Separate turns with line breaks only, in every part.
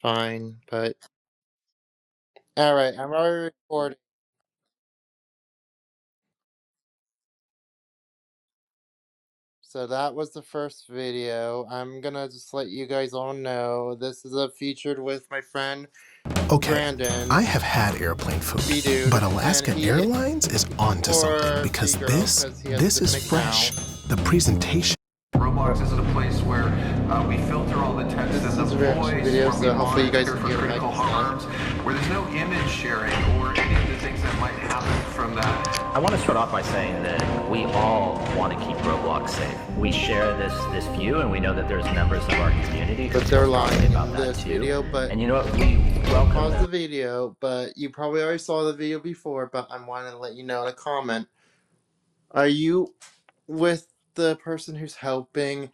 fine, but alright, I'm already recording. So that was the first video. I'm gonna just let you guys all know this is a featured with my friend
Okay,
Brandon,
I have had airplane food,
B-Dude,
but
and
Alaskan
he
Airlines is onto something
or
because
B-Girl, because he has
this
the
is
nick
fresh.
now.
The presentation.
Roblox is a place where we filter all the text
This
and
is
the
a reaction
voice,
video,
where we
so hopefully you guys
monitor
can
for
hear my
critical
stuff.
harms, where there's no image sharing or any of the things that might happen from that.
I want to start off by saying that we all want to keep Roblox safe. We share this view, and we know that there's members of our community who
But they're
feel strongly
lying
about
in
that
this
too.
video, but
And you know what? We welcome
pause
them.
the video, but you probably already saw the video before, but I wanted to let you know in a comment. Are you with the person who's helping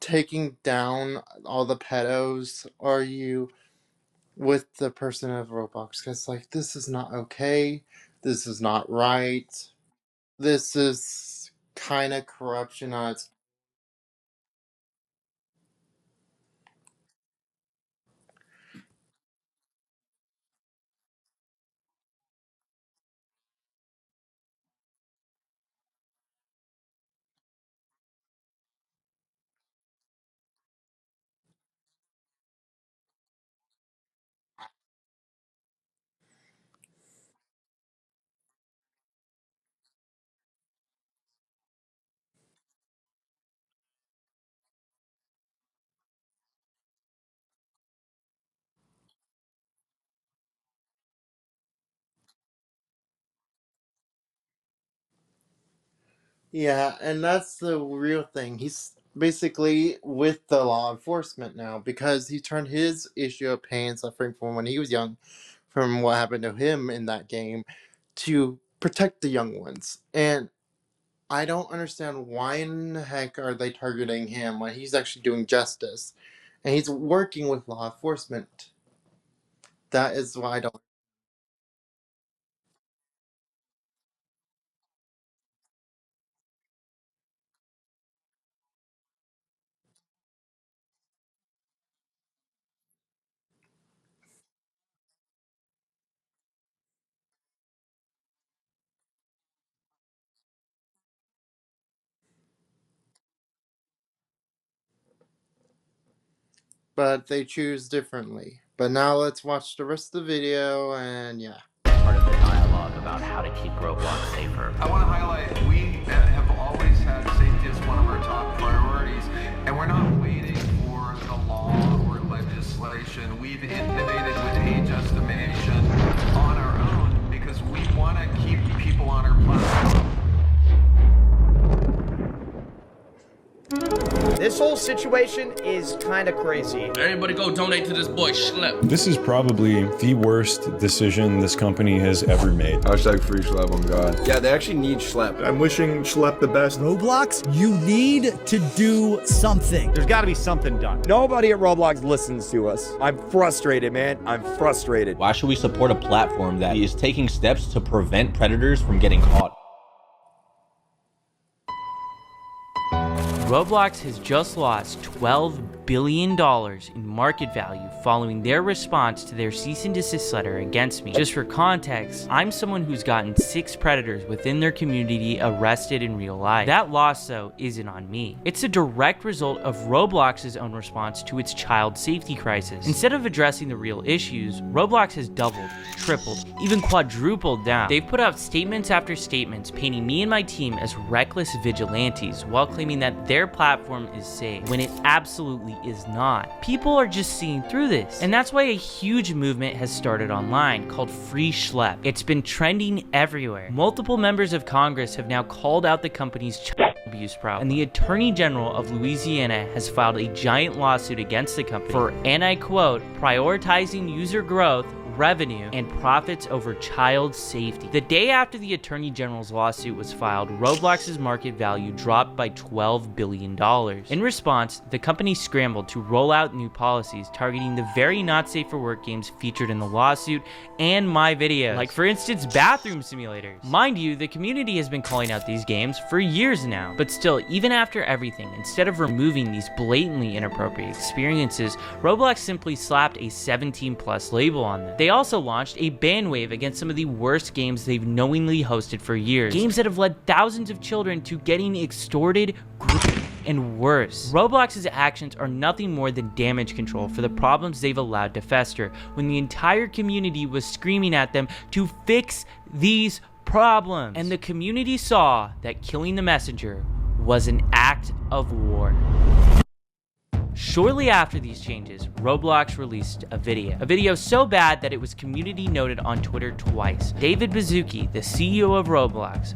taking down all the pedos, or are you with the person of Roblox? Because, like, this is not okay. This is not right. This is kind of corruption on its. Yeah, and that's the real thing. He's basically with the law enforcement now because he turned his issue of pain and suffering from when he was young, from what happened to him in that game, to protect the young ones. And I don't understand why in the heck are they targeting him when he's actually doing justice and he's working with law enforcement. That is why I don't. But they choose differently. But now let's watch the rest of the video and yeah.
Part of the dialogue about how to keep Roblox safer.
I want to highlight we have always had safety as one of our top priorities, and we're not waiting for the law or legislation. We've innovated with age estimation on our own because we want to keep people on our platform.
This whole situation is kind of crazy.
Everybody go donate to this boy Schlep.
This is probably the worst decision this company has ever made.
Hashtag free Schlep on God. Yeah, they actually need Schlep.
I'm wishing Schlep the best.
Roblox, you need to do something.
There's got to be something done.
Nobody at Roblox listens to us. I'm frustrated, man. I'm frustrated.
Why should we support a platform that is taking steps to prevent predators from getting caught?
Roblox has just lost $12 billion in market value following their response to their cease and desist letter against me. Just for context, I'm someone who's gotten 6 predators within their community arrested in real life. That loss, though, isn't on me. It's a direct result of Roblox's own response to its child safety crisis. Instead of addressing the real issues, Roblox has doubled, tripled, even quadrupled down. They've put out statements after statements painting me and my team as reckless vigilantes while claiming that their platform is safe, when it absolutely is not. People are just seeing through this, and that's why a huge movement has started online called Free Schlep. It's been trending everywhere. Multiple members of Congress have now called out the company's child abuse problem, and the Attorney General of Louisiana has filed a giant lawsuit against the company for, and I quote, prioritizing user growth revenue and profits over child safety. The day after the Attorney General's lawsuit was filed, Roblox's market value dropped by $12 billion. In response, the company scrambled to roll out new policies targeting the very not safe for work games featured in the lawsuit and my videos, like for instance bathroom simulators. Mind you, the community has been calling out these games for years now, but still, even after everything, instead of removing these blatantly inappropriate experiences, Roblox simply slapped a 17+ label on them. They also launched a ban wave against some of the worst games they've knowingly hosted for years, games that have led thousands of children to getting extorted, and worse. Roblox's actions are nothing more than damage control for the problems they've allowed to fester, when the entire community was screaming at them to fix these problems. And the community saw that killing the messenger was an act of war. Shortly after these changes, Roblox released a video so bad that it was community noted on Twitter twice. David Baszucki, the CEO of Roblox,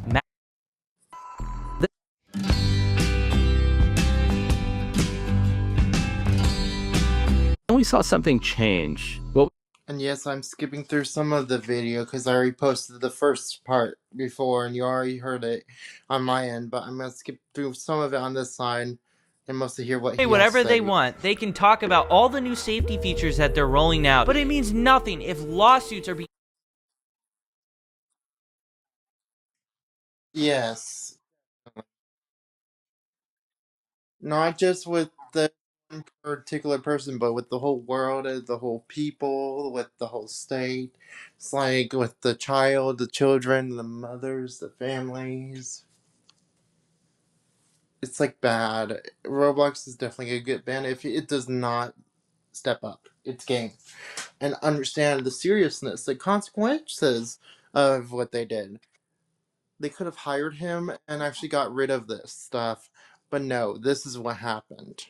we saw something change. Well,
and yes, I'm skipping through some of the video because I already posted the first part before and you already heard it on my end, but I'm going to skip through some of it on this side and mostly hear what he has
whatever
to
they
say.
want. They can talk about all the new safety features that they're rolling out, but it means nothing if lawsuits are being...
Yes. Not just with the particular person, but with the whole world, the whole people, with the whole state. It's like with the child, the children, the mothers, the families. It's like bad. Roblox is definitely a good band if it does not step up its game and understand the seriousness, the consequences of what they did. They could have hired him and actually got rid of this stuff, but no, this is what happened.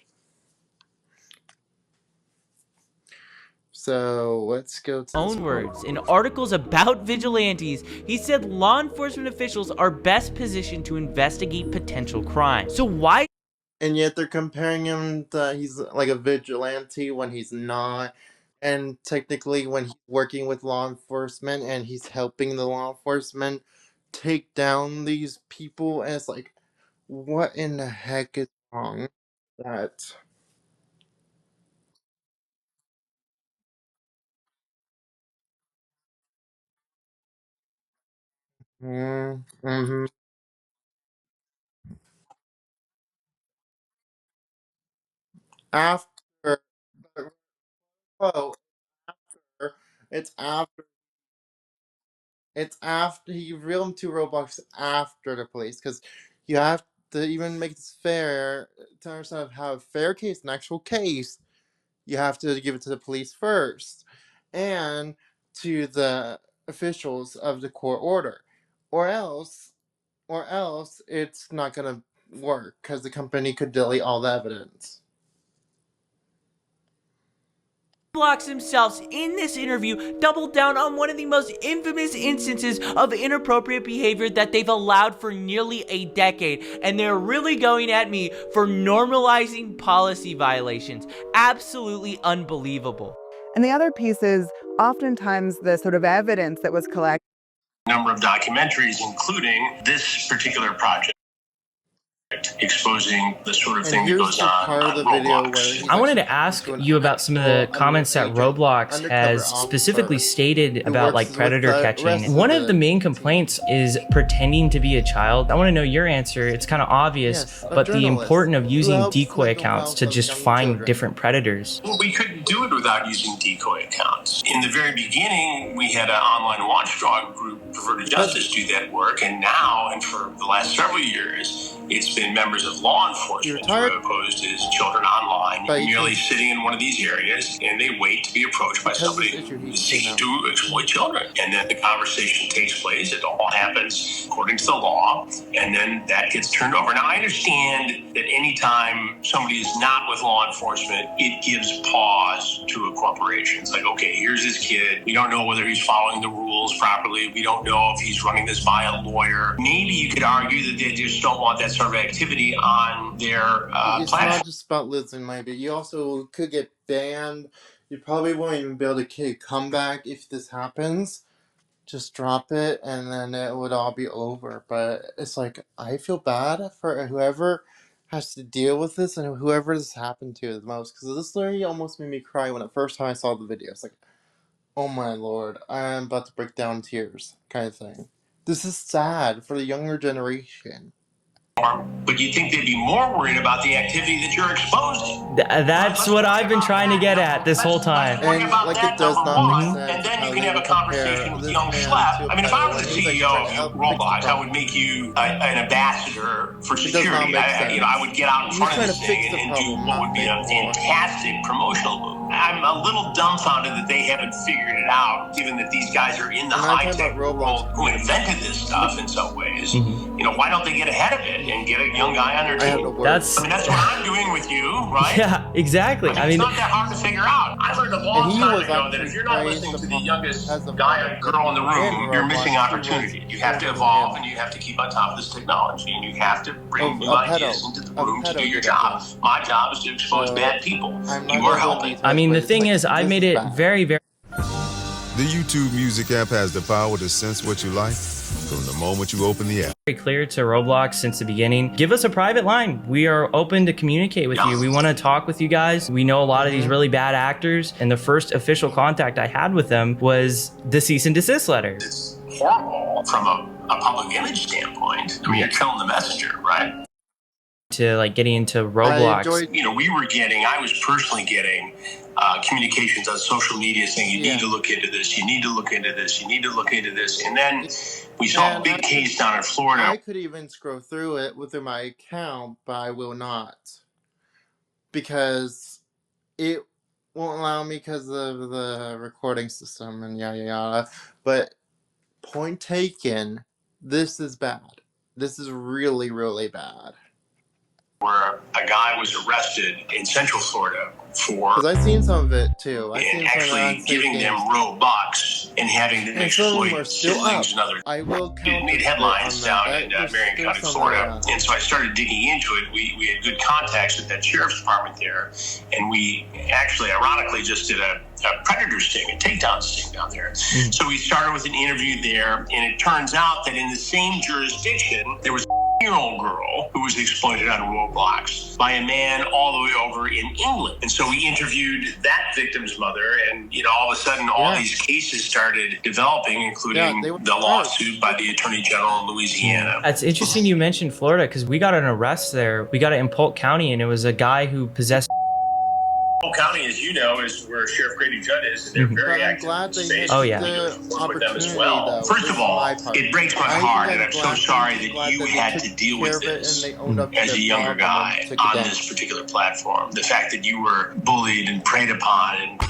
So let's go to
own words. In articles about vigilantes, he said law enforcement officials are best positioned to investigate potential crime. So why?
And yet they're comparing him to he's like a vigilante when he's not. And technically when he's working with law enforcement and he's helping the law enforcement take down these people, and it's like, what in the heck is wrong with that? Mm-hmm. After, oh, after, it's after he revealed him to Roblox after the police, because you have to even make this fair to understand how a fair case, an actual case, you have to give it to the police first, and to the officials of the court order, or else it's not gonna work because the company could delete all the evidence.
Roblox themselves in this interview doubled down on one of the most infamous instances of inappropriate behavior that they've allowed for nearly a decade, and they're really going at me for normalizing policy violations. Absolutely unbelievable.
And the other piece is oftentimes the sort of evidence that was collected.
Number of documentaries, including this particular project, exposing the sort of thing that goes on Roblox.
I wanted to ask you about some of the comments that Roblox has specifically stated about like predator catching. One of the main complaints is pretending to be a child. I want to know your answer. It's kind of obvious, but the importance of using decoy accounts to just find different predators.
Well, we couldn't do it without using decoy accounts. In the very beginning, we had an online watchdog group, Perverted Justice, do that work, and now, and for the last several years, it's been members of law enforcement who are opposed to children online, merely sitting in one of these areas, and they wait to be approached by somebody who's seeking to exploit children. And then the conversation takes place. It all happens according to the law, and then that gets turned over. Now, I understand that anytime somebody is not with law enforcement, it gives pause to a corporation. It's like, okay, here's this kid. We don't know whether he's following the rules properly. We don't know if he's running this by a lawyer. Maybe you could argue that they just don't want that sort of activity on their
It's
platform.
not just about losing money, but you also could get banned. You probably won't even be able to come back if this happens. Just drop it and then it would all be over. But it's like, I feel bad for whoever has to deal with this and whoever this happened to the most, because this literally almost made me cry when the first time I saw the video. It's like, oh my lord, I'm about to break down in tears, kind of thing. This is sad for the younger generation.
But you'd think they'd be more worried about the activity that you're exposed to.
That's what I've been trying to get at this whole time.
And like, it does not make sense.
And then you can have a conversation with young Schlapp. I mean, if I were the CEO of Roblox, I would make you an ambassador for security. I would get out in front of this thing and do what would be a fantastic promotional move. I'm a little dumbfounded that they haven't figured it out, given that these guys are in the high-tech world who invented this stuff in some ways. Why don't they get ahead of it and get a young guy on their team?
That's
what I'm doing with you, right?
Yeah, exactly. I mean,
it's not that hard to figure out. I learned a long time ago that if you're not listening to the youngest guy or girl in the room, you're missing opportunity. You have to evolve and you have to keep on top of this technology and you have to bring new ideas into the room to do your job. My job is to expose bad people. You are helping.
I mean, the thing is, I made it very, very...
The YouTube Music app has the power to sense what you like from the moment you open the app.
Very clear to Roblox since the beginning. Give us a private line. We are open to communicate with you. We want to talk with you guys. We know a lot of these really bad actors, and the first official contact I had with them was the cease and desist letter.
It's horrible from a public image standpoint. I mean, you're killing the messenger, right?
To like getting into Roblox.
I was personally getting communications on social media saying you need to look into this, you need to look into this, you need to look into this. And then we saw a big case down in Florida.
I could even scroll through it within my account, but I will not. Because it won't allow me because of the recording system and yada yada. But point taken, this is bad. This is really, really bad.
Where a guy was arrested in Central Florida for...
Because I've seen some of it too.
And actually giving them Robux and having them exploit siblings and other... It made headlines down in Marion County, Florida. And so I started digging into it. We had good contacts with that sheriff's department there. And we actually, ironically, just did a predator sting, a takedown sting down there. So we started with an interview there. And it turns out that in the same jurisdiction, there was a 10-year-old girl who was exploited on Roblox by a man all the way over in England. And so we interviewed that victim's mother, and all of a sudden all these cases started developing, including the lawsuit by the Attorney General in Louisiana.
It's interesting you mentioned Florida because we got an arrest there. We got it in Polk County, and it was a guy who possessed...
Polk County, as you know, is where Sheriff Grady Judd is, and they're very active in the space.
Oh, yeah.
With them as well. First of all, it breaks my heart, and I'm so sorry that you had to deal with this as a younger guy on this particular platform. The fact that you were bullied and preyed upon and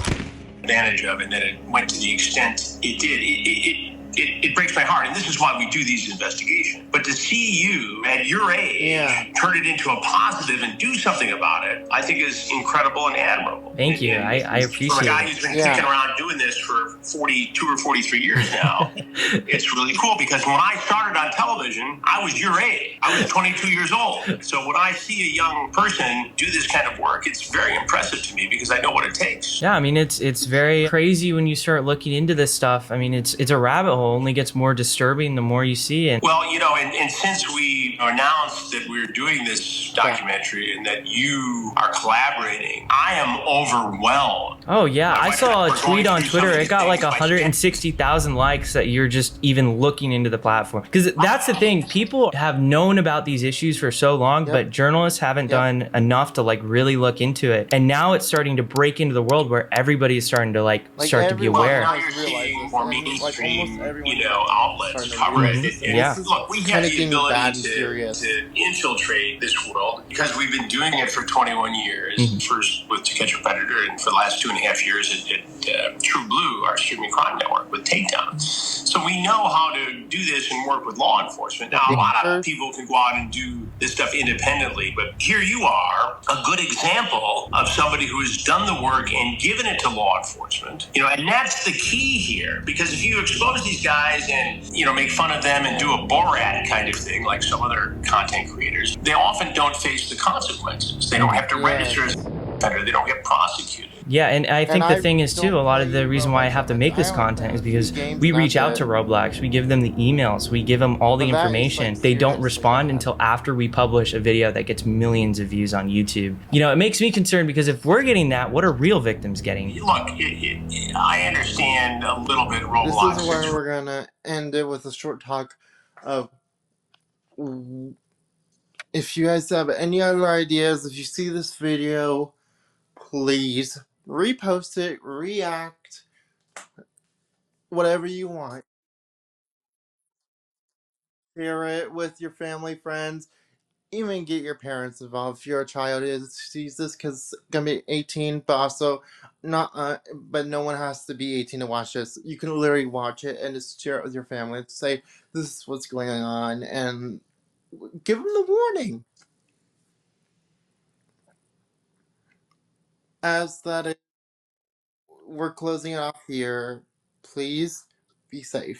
advantage of, and that it went to the extent it did. It breaks my heart, and this is why we do these investigations. But to see you at your age turn it into a positive and do something about it, I think is incredible and admirable.
Thank you. I appreciate it.
From a guy who's been kicking around doing this for 42 or 43 years now, it's really cool because when I started on television, I was your age. I was 22 years old. So when I see a young person do this kind of work, it's very impressive to me because I know what it takes.
Yeah, I mean, it's very crazy when you start looking into this stuff. I mean, it's a rabbit hole. Only gets more disturbing the more you see it.
Well, and since we announced that we're doing this documentary and that you are collaborating, I am overwhelmed.
Oh yeah, I saw a tweet on Twitter. It got like 160,000 likes that you're just even looking into the platform. Because that's the thing, people have known about these issues for so long, but journalists haven't done enough to like really look into it. And now it's starting to break into the world where everybody is starting to start to be aware.
Now you're seeing more mainstream outlets cover it. And look, we have the ability to infiltrate this world because we've been doing it for 21 years. First with To Catch a Predator, and for the last 2.5 years at True Blue, our streaming crime network, with Takedown. So we know how to do this and work with law enforcement. Now, a lot of people can go out and do this stuff independently, but here you are, a good example of somebody who has done the work and given it to law enforcement. And that's the key here, because if you expose these guys and, make fun of them and do a Borat kind of thing, like some other content creators, they often don't face the consequences. They don't have to register as a offender. They don't get prosecuted.
Yeah, and I think the thing is too, a lot of the reason why I have to make this content is because we reach out to Roblox, we give them the emails, we give them all the information. They don't respond until after we publish a video that gets millions of views on YouTube. It makes me concerned, because if we're getting that, what are real victims getting?
Look, I understand a little bit Roblox.
This is where we're gonna end it with a short talk of, if you guys have any other ideas, if you see this video, please repost it, react, whatever you want. Share it with your family, friends, even get your parents involved if your child sees this, because it's gonna be 18, but also not. But no one has to be 18 to watch this. You can literally watch it and just share it with your family. Say this is what's going on, and give them the warning. As that is, we're closing it off here. Please be safe.